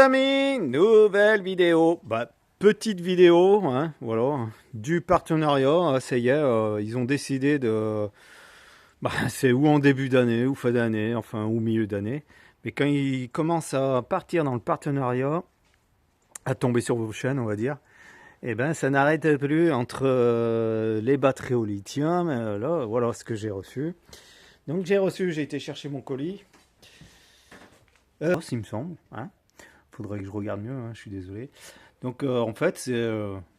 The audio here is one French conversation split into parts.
amis, nouvelle vidéo. Petite vidéo, hein, voilà, du partenariat. Ça y est, ils ont décidé de... c'est ou en début d'année, ou fin d'année, enfin, ou milieu d'année. Mais quand ils commencent à partir dans le partenariat, à tomber sur vos chaînes, on va dire, eh ben, ça n'arrête plus entre les batteries au lithium. Là, voilà ce que j'ai reçu. Donc j'ai été chercher mon colis. Il me semble, hein. Faudrait que je regarde mieux, hein, je suis désolé. Donc en fait, c'est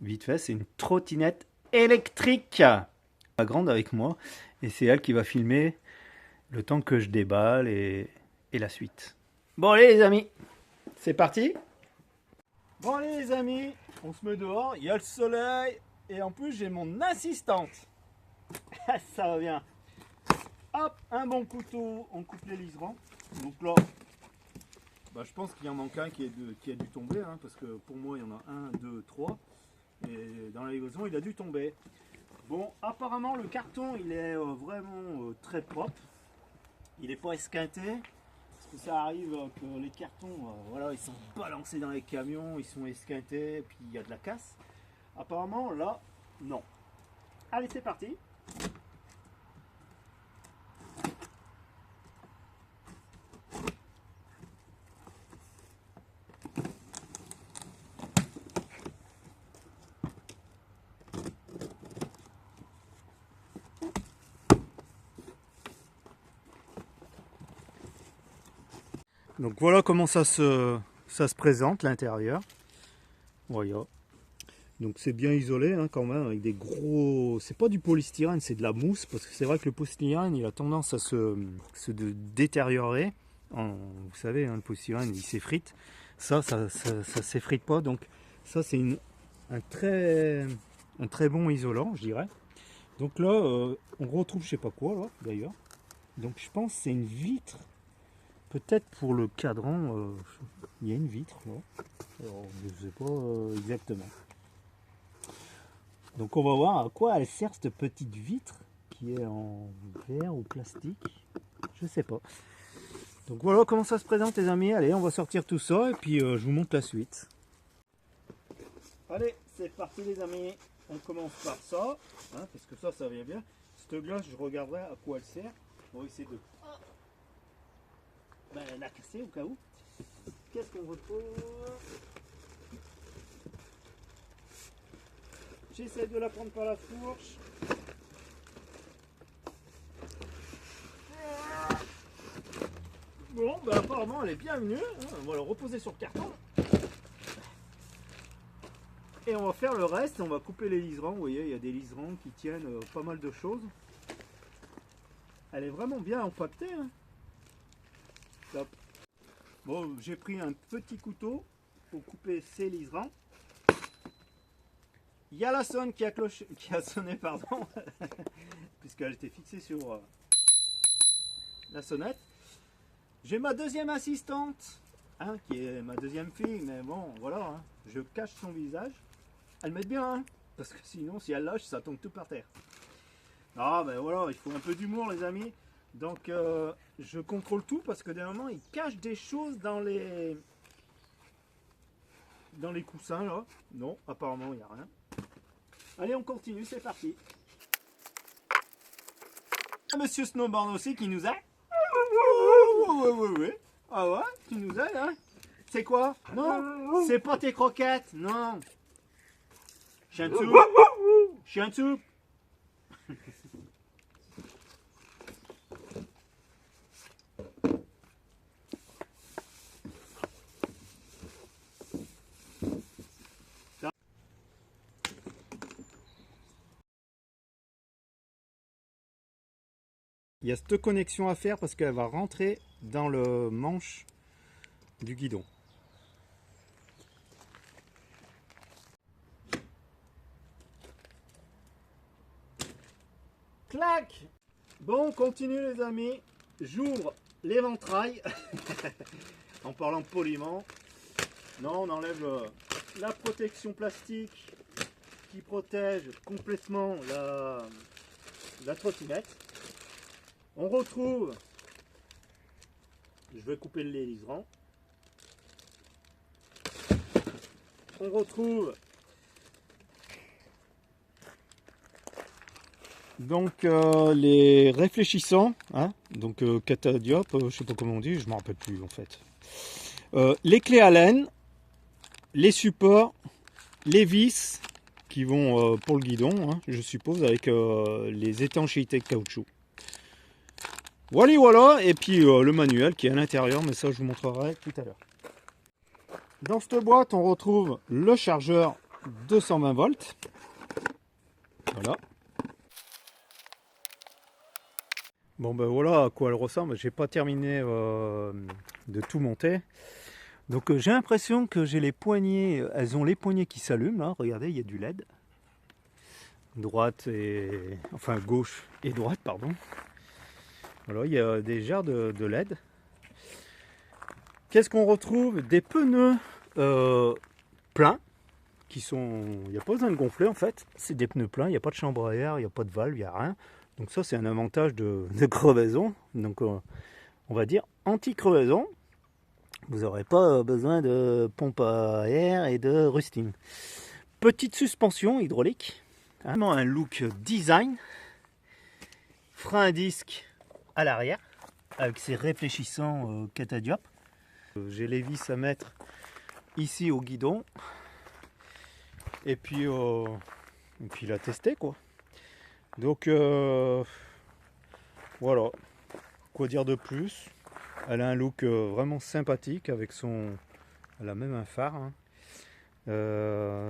vite fait, c'est une trottinette électrique. La grande avec moi. Et c'est elle qui va filmer le temps que je déballe et la suite. Bon allez les amis, c'est parti. Bon allez les amis, on se met dehors, il y a le soleil. Et en plus j'ai mon assistante. Ça va bien. Hop, un bon couteau, on coupe les liserons. Donc là, je pense qu'il y en manque un qui a dû tomber, hein, parce que pour moi il y en a un, deux, trois. Et dans la livraison il a dû tomber. Bon, apparemment le carton il est vraiment très propre. Il n'est pas esquinté. Parce que ça arrive que les cartons, voilà, ils sont balancés dans les camions, ils sont esquintés, puis il y a de la casse. Apparemment là, non. Allez, c'est parti. Donc voilà comment ça se présente l'intérieur. Voilà. Donc c'est bien isolé, hein, quand même, avec des gros... C'est pas du polystyrène, c'est de la mousse, parce que c'est vrai que le polystyrène il a tendance à se détériorer. Vous savez, hein, le polystyrène il s'effrite. Ça s'effrite pas, donc ça c'est un très bon isolant, je dirais. Donc là, on retrouve je sais pas quoi là d'ailleurs. Donc je pense que c'est une vitre. Peut-être pour le cadran, il y a une vitre là. Alors, je ne sais pas exactement. Donc on va voir à quoi elle sert cette petite vitre qui est en verre ou plastique. Je sais pas. Donc voilà comment ça se présente les amis. Allez, on va sortir tout ça et puis je vous montre la suite. Allez, c'est parti les amis. On commence par ça, hein, parce que ça vient bien. Cette glace, je regarderai à quoi elle sert. On va essayer de la casser au cas où. Qu'est-ce qu'on retrouve? J'essaie de la prendre par la fourche. Bon, apparemment elle est bienvenue. Hein. On va la reposer sur le carton. Et on va faire le reste. On va couper les liserons. Vous voyez, il y a des liserons qui tiennent pas mal de choses. Elle est vraiment bien empaquetée. Hein. Top. Bon, j'ai pris un petit couteau pour couper ces liserons. Il y a la sonne qui a sonné, pardon, puisqu'elle était fixée sur la sonnette. J'ai ma deuxième assistante, hein, qui est ma deuxième fille, mais bon, voilà, hein, je cache son visage. Elle m'aide bien, hein, parce que sinon, si elle lâche, ça tombe tout par terre. Ah, ben voilà, il faut un peu d'humour, les amis. Donc, je contrôle tout, parce que des moments, il cache des choses dans les coussins, là. Non, apparemment, il n'y a rien. Allez, on continue, c'est parti. Monsieur Snowboard aussi qui nous aide. Oui. Ah ouais, tu nous aides, hein? C'est quoi? Non, c'est pas tes croquettes, non. Chien de soupe. Chien de soupe. Il y a cette connexion à faire parce qu'elle va rentrer dans le manche du guidon. Clac! Bon, on continue les amis. J'ouvre l'éventail en parlant poliment. Non, on enlève la protection plastique qui protège complètement la trottinette. On retrouve, je vais couper les liserons. on retrouve donc les réfléchissants, hein, donc catadiopes, je sais pas comment on dit, je me rappelle plus en fait. Les clés Allen, les supports, les vis qui vont pour le guidon, hein, je suppose, avec les étanchéités de caoutchouc. Voilà, et puis le manuel qui est à l'intérieur, mais ça je vous montrerai tout à l'heure. Dans cette boîte, on retrouve le chargeur 220 volts. Voilà. Bon ben voilà à quoi elle ressemble. J'ai pas terminé de tout monter. Donc j'ai l'impression que j'ai les poignées, elles ont les poignées qui s'allument là. Regardez, il y a du LED. Droite et enfin gauche et droite, pardon. Voilà, il y a des jarres de LED. Qu'est-ce qu'on retrouve? Des pneus pleins qui sont. Il n'y a pas besoin de gonfler en fait. C'est des pneus pleins, il n'y a pas de chambre à air, il n'y a pas de valve, il n'y a rien. Donc ça c'est un avantage de crevaison. Donc on va dire anti-crevaison. Vous n'aurez pas besoin de pompe à air et de rusting. Petite suspension hydraulique. Vraiment un look design. Frein à disque à l'arrière avec ses réfléchissants catadiopes. J'ai les vis à mettre ici au guidon. Et puis la tester quoi. Donc voilà. Quoi dire de plus? Elle a un look vraiment sympathique avec son. Elle a même un phare. Hein.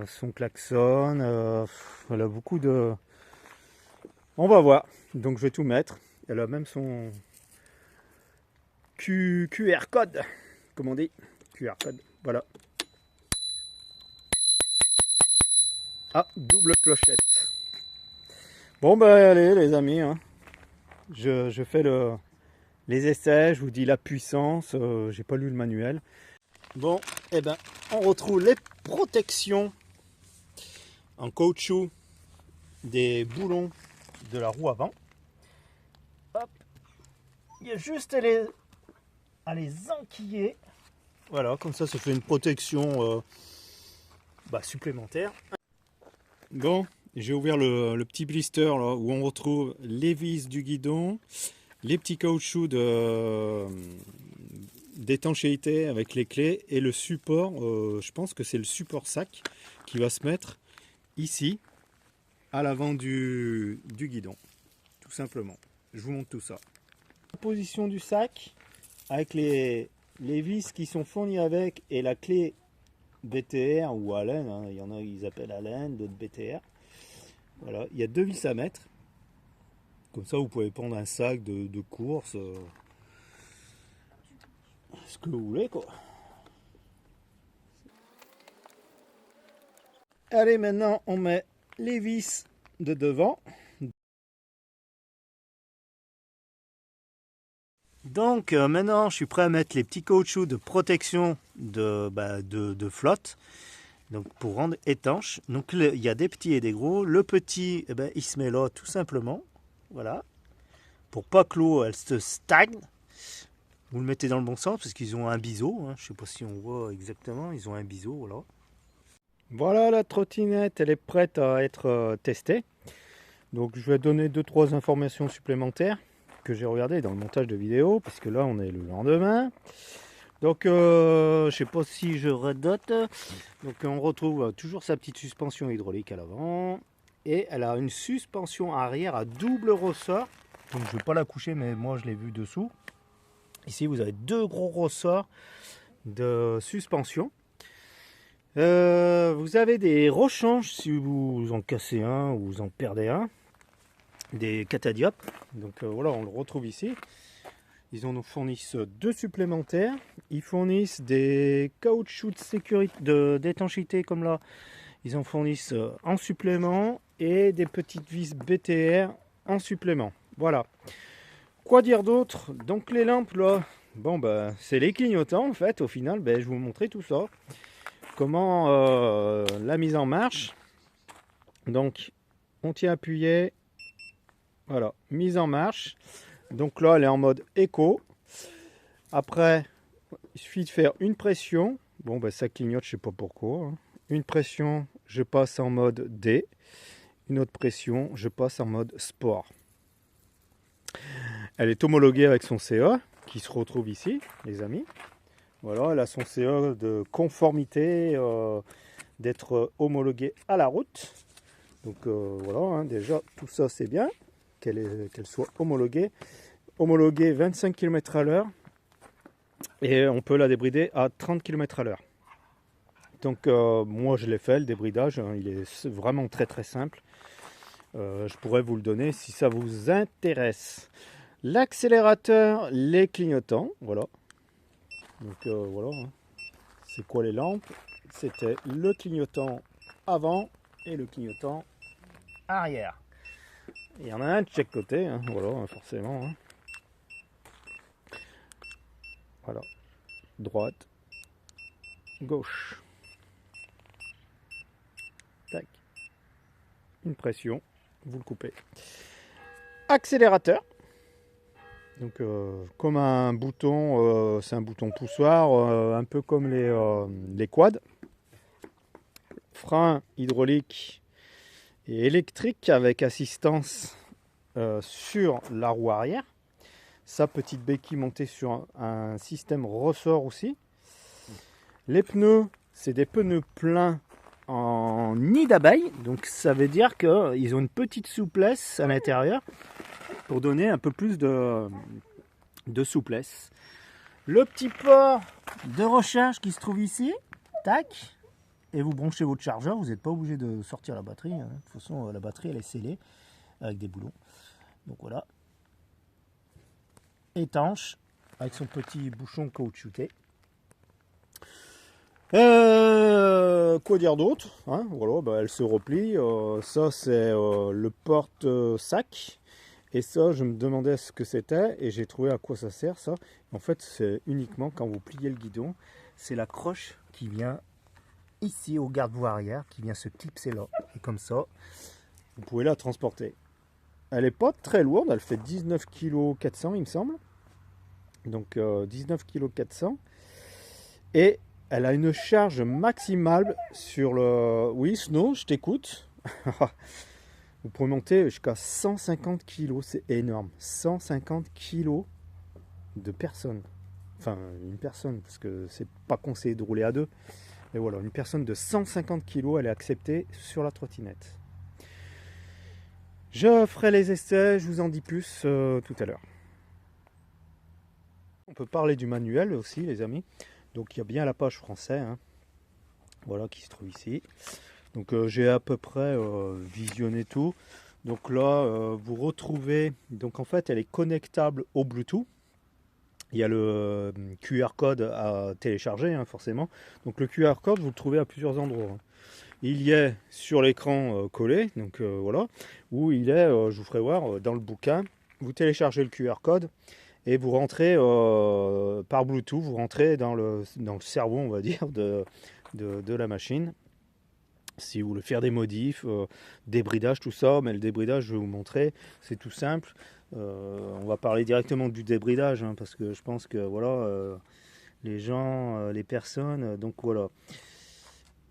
Son klaxon. Elle a beaucoup de. On va voir. Donc je vais tout mettre. Elle a même son QR code. Comme on dit. QR code. Voilà. Ah, double clochette. Bon ben allez les amis. Hein. Je fais les essais, je vous dis la puissance, j'ai pas lu le manuel. Bon, et ben on retrouve les protections en caoutchouc des boulons de la roue avant. Hop, il y a juste à les enquiller. Voilà, comme ça fait une protection supplémentaire. Bon, j'ai ouvert le petit blister là, où on retrouve les vis du guidon, les petits caoutchoucs d'étanchéité avec les clés et le support, je pense que c'est le support sac qui va se mettre ici à l'avant du guidon, tout simplement. Je vous montre tout ça. La position du sac avec les vis qui sont fournies avec et la clé BTR ou Allen, hein, il y en a ils appellent Allen, d'autres BTR. Voilà, il y a deux vis à mettre. Comme ça, vous pouvez prendre un sac de course, ce que vous voulez, quoi. Allez, maintenant, on met les vis de devant. Donc, maintenant, je suis prêt à mettre les petits caoutchoucs de protection de flotte. Donc, pour rendre étanche. Donc, il y a des petits et des gros. Le petit, il se met là, tout simplement. Voilà. Pour pas que l'eau elle se stagne, vous le mettez dans le bon sens parce qu'ils ont un biseau. Hein. Je sais pas si on voit exactement, ils ont un biseau. Voilà. Voilà, la trottinette, elle est prête à être testée. Donc je vais donner 2-3 informations supplémentaires que j'ai regardées dans le montage de vidéo, puisque là on est le lendemain. Donc je sais pas si je redote. Donc on retrouve toujours sa petite suspension hydraulique à l'avant. Et elle a une suspension arrière à double ressort. Donc je ne vais pas la coucher, mais moi je l'ai vu dessous. Ici vous avez deux gros ressorts de suspension. Vous avez des rechanges si vous en cassez un ou vous en perdez un. Des catadiopes. Donc voilà, on le retrouve ici. Ils en nous fournissent deux supplémentaires. Ils fournissent des caoutchoucs de sécurité, d'étanchéité comme là. Ils en fournissent en supplément et des petites vis BTR en supplément. Voilà. Quoi dire d'autre? Donc les lampes là, bon c'est les clignotants en fait. Au final, je vais vous montrer tout ça. Comment la mise en marche. Donc on tient appuyé. Voilà, mise en marche. Donc là, elle est en mode éco. Après, il suffit de faire une pression. Bon, ça clignote, je sais pas pourquoi. Hein. Une pression, je passe en mode D. Une autre pression, je passe en mode sport. Elle est homologuée avec son CE qui se retrouve ici, les amis. Voilà, elle a son CE de conformité, d'être homologuée à la route. Donc voilà, hein, déjà tout ça c'est bien, qu'elle soit homologuée. Homologuée 25 km à l'heure et on peut la débrider à 30 km à l'heure. Donc moi je l'ai fait, le débridage, hein, il est vraiment très très simple. Je pourrais vous le donner si ça vous intéresse. L'accélérateur, les clignotants, voilà. Donc voilà, hein. C'est quoi les lampes? C'était le clignotant avant et le clignotant arrière. Il y en a un de chaque côté, hein, voilà, forcément. Hein. Voilà, droite, gauche. Tac. Une pression, vous le coupez. Accélérateur. Donc comme un bouton, c'est un bouton poussoir, un peu comme les quads. Frein hydraulique et électrique avec assistance sur la roue arrière. Sa petite béquille montée sur un système ressort aussi. Les pneus, c'est des pneus pleins en nid d'abeille, donc ça veut dire qu'ils ont une petite souplesse à l'intérieur pour donner un peu plus de souplesse. Le petit port de recharge qui se trouve ici, tac, et vous branchez votre chargeur, vous n'êtes pas obligé de sortir la batterie, hein. De toute façon la batterie elle est scellée avec des boulons, donc voilà, étanche avec son petit bouchon caoutchouté. Quoi dire d'autre, hein, voilà, bah, elle se replie, ça c'est le porte-sac, et ça je me demandais ce que c'était et j'ai trouvé à quoi ça sert ça. En fait c'est uniquement quand vous pliez le guidon, c'est la croche qui vient ici au garde-boue arrière, qui vient se clipser là, et comme ça vous pouvez la transporter. Elle n'est pas très lourde, elle fait 19 kg 400 il me semble, donc 19 kg 400, et elle a une charge maximale sur le... Oui, Snow, je t'écoute. Vous pouvez monter jusqu'à 150 kg, c'est énorme. 150 kg de personne. Enfin, une personne, parce que c'est pas conseillé de rouler à deux. Mais voilà, une personne de 150 kg, elle est acceptée sur la trottinette. Je ferai les essais, je vous en dis plus tout à l'heure. On peut parler du manuel aussi, les amis. Donc il y a bien la page français, hein, voilà, qui se trouve ici. Donc j'ai à peu près visionné tout. Donc là, vous retrouvez, donc en fait elle est connectable au Bluetooth. Il y a le QR code à télécharger, hein, forcément. Donc le QR code, vous le trouvez à plusieurs endroits. Il y est sur l'écran collé, donc voilà, ou il est, je vous ferai voir, dans le bouquin. Vous téléchargez le QR code et vous rentrez par Bluetooth, vous rentrez dans le cerveau, on va dire, de la machine. Si vous voulez faire des modifs, débridage, tout ça, mais le débridage, je vais vous montrer, c'est tout simple. On va parler directement du débridage, hein, parce que je pense que voilà, les gens, les personnes, donc voilà.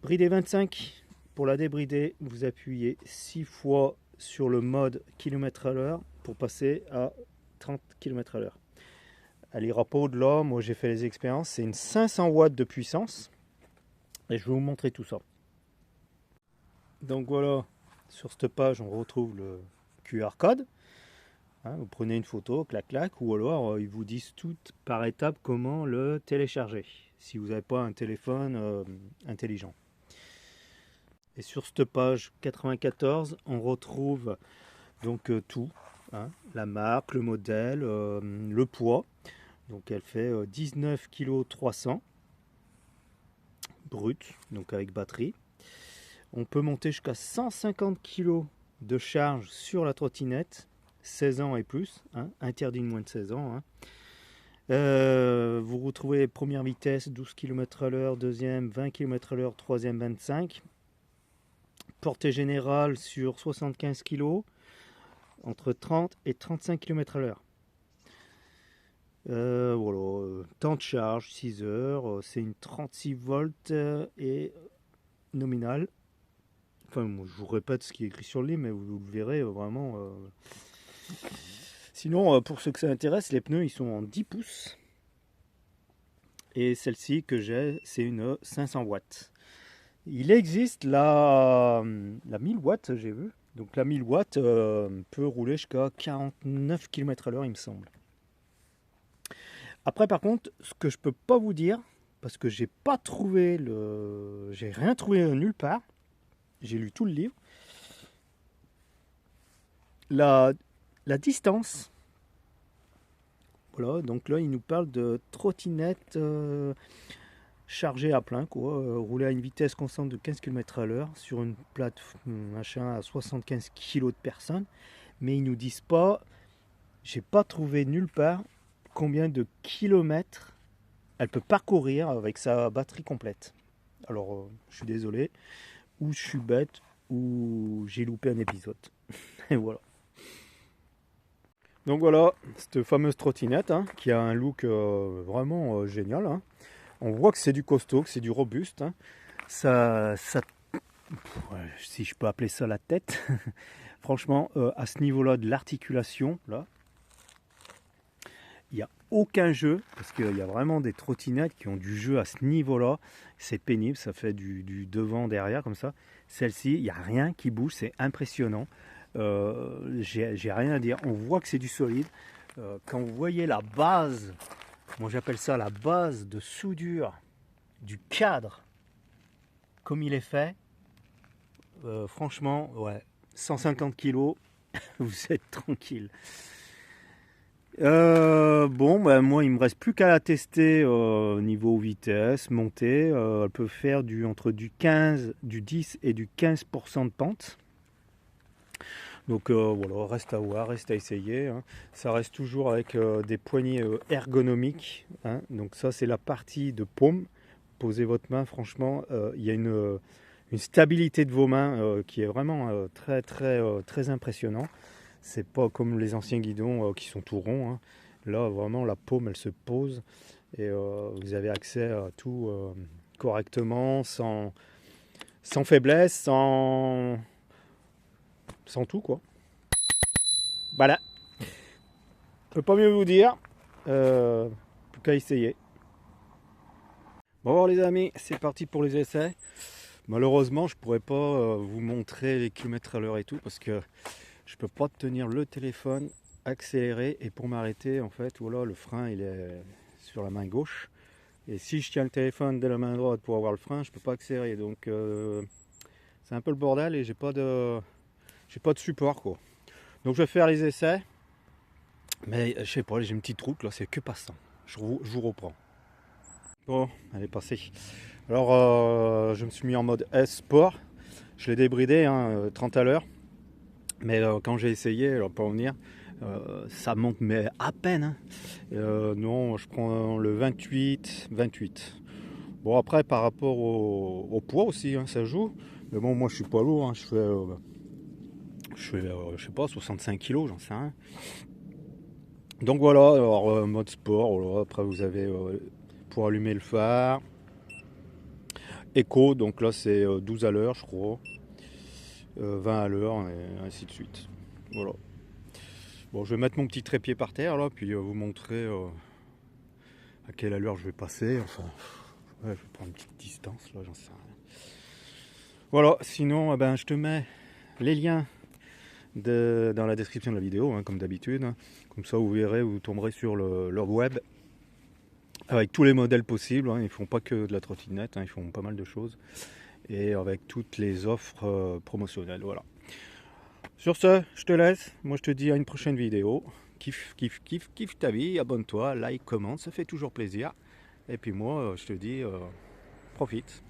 Brider 25, pour la débrider, vous appuyez 6 fois sur le mode km à l'heure pour passer à 30 km à l'heure. Elle ira pas au-delà, moi j'ai fait les expériences, c'est une 500 watts de puissance et je vais vous montrer tout ça. Donc voilà, sur cette page on retrouve le QR code. Hein, vous prenez une photo, clac clac, ou alors ils vous disent tout par étape comment le télécharger si vous n'avez pas un téléphone intelligent. Et sur cette page 94, on retrouve donc tout, hein, la marque, le modèle, le poids. Donc elle fait 19 kg 300 brut, donc avec batterie. On peut monter jusqu'à 150 kg de charge sur la trottinette, 16 ans et plus, hein, interdit de moins de 16 ans. Hein. Vous retrouvez première vitesse 12 km à l'heure, deuxième 20 km à l'heure, troisième 25. Portée générale sur 75 kg, entre 30 et 35 km à l'heure. Voilà, temps de charge 6 heures, c'est une 36 volts et nominal. Enfin, moi, je vous répète ce qui est écrit sur le livre, mais vous le verrez vraiment. Sinon, pour ceux que ça intéresse, les pneus, ils sont en 10 pouces. Et celle-ci que j'ai, c'est une 500 watts. Il existe la 1000 watts, j'ai vu. Donc la 1000 watts peut rouler jusqu'à 49 km/h, il me semble. Après, par contre, ce que je peux pas vous dire, parce que j'ai rien trouvé nulle part. J'ai lu tout le livre. La distance. Voilà, donc là, il nous parle de trottinette chargée à plein, quoi. Rouler à une vitesse constante de 15 km/h sur une plate machin à 75 kg de personne. Mais ils nous disent pas, j'ai pas trouvé nulle part combien de kilomètres elle peut parcourir avec sa batterie complète. Alors, je suis désolé, ou je suis bête, ou j'ai loupé un épisode. Et voilà. Donc voilà, cette fameuse trottinette hein, qui a un look vraiment génial. Hein. On voit que c'est du costaud, que c'est du robuste. Hein. Ça, si je peux appeler ça la tête, franchement, à ce niveau-là de l'articulation, là, il n'y a aucun jeu, parce qu'il y a vraiment des trottinettes qui ont du jeu à ce niveau-là. C'est pénible, ça fait du devant, derrière, comme ça. Celle-ci, il n'y a rien qui bouge, c'est impressionnant. J'ai rien à dire. On voit que c'est du solide. Quand vous voyez la base, moi j'appelle ça la base de soudure du cadre, comme il est fait, franchement, ouais, 150 kg, vous êtes tranquille. Bon, ben moi il me reste plus qu'à la tester niveau vitesse, montée. Elle peut faire entre du 10 et du 15% de pente. Donc voilà, reste à voir, reste à essayer. Hein. Ça reste toujours avec des poignées ergonomiques. Hein. Donc ça c'est la partie de paume. Posez votre main, franchement, il y a une stabilité de vos mains qui est vraiment très impressionnant. C'est pas comme les anciens guidons qui sont tout ronds. Hein. Là vraiment la paume elle se pose et vous avez accès à tout correctement, sans faiblesse, sans tout quoi. Voilà. Je peux pas mieux vous dire. Plus qu'à essayer. Bon alors les amis, c'est parti pour les essais. Malheureusement, je pourrais pas vous montrer les kilomètres à l'heure et tout parce que je peux pas tenir le téléphone, accélérer et pour m'arrêter en fait, voilà, le frein il est sur la main gauche. Et si je tiens le téléphone de la main droite pour avoir le frein, je peux pas accélérer. Donc c'est un peu le bordel et j'ai pas de support quoi. Donc je vais faire les essais. Mais je sais pas, j'ai une petite route là, c'est que passant. Je vous reprends. Bon, elle est passée. Alors je me suis mis en mode S Sport. Je l'ai débridé, hein, 30 à l'heure. Mais quand j'ai essayé, alors pour en venir, ça monte mais à peine. Hein. Non, je prends le 28. Bon après par rapport au poids aussi, hein, ça joue. Mais bon moi je suis pas lourd, hein, je fais je sais pas 65 kg, j'en sais rien. Donc voilà, alors mode sport, voilà. Après vous avez pour allumer le phare. Éco, donc là c'est 12 à l'heure je crois. 20 à l'heure et ainsi de suite. Voilà. Bon, je vais mettre mon petit trépied par terre là, puis vous montrer à quelle allure je vais passer. Enfin, ouais, je vais prendre une petite distance là, j'en sais rien. Voilà, sinon, ben, je te mets les liens dans la description de la vidéo, hein, comme d'habitude. Hein. Comme ça, vous verrez, vous tomberez sur leur web avec tous les modèles possibles. Hein. Ils font pas que de la trottinette, hein, ils font pas mal de choses. Et avec toutes les offres promotionnelles. Voilà. Sur ce, je te laisse. Moi, je te dis à une prochaine vidéo. Kiffe ta vie. Abonne-toi, like, commente. Ça fait toujours plaisir. Et puis moi, je te dis, profite.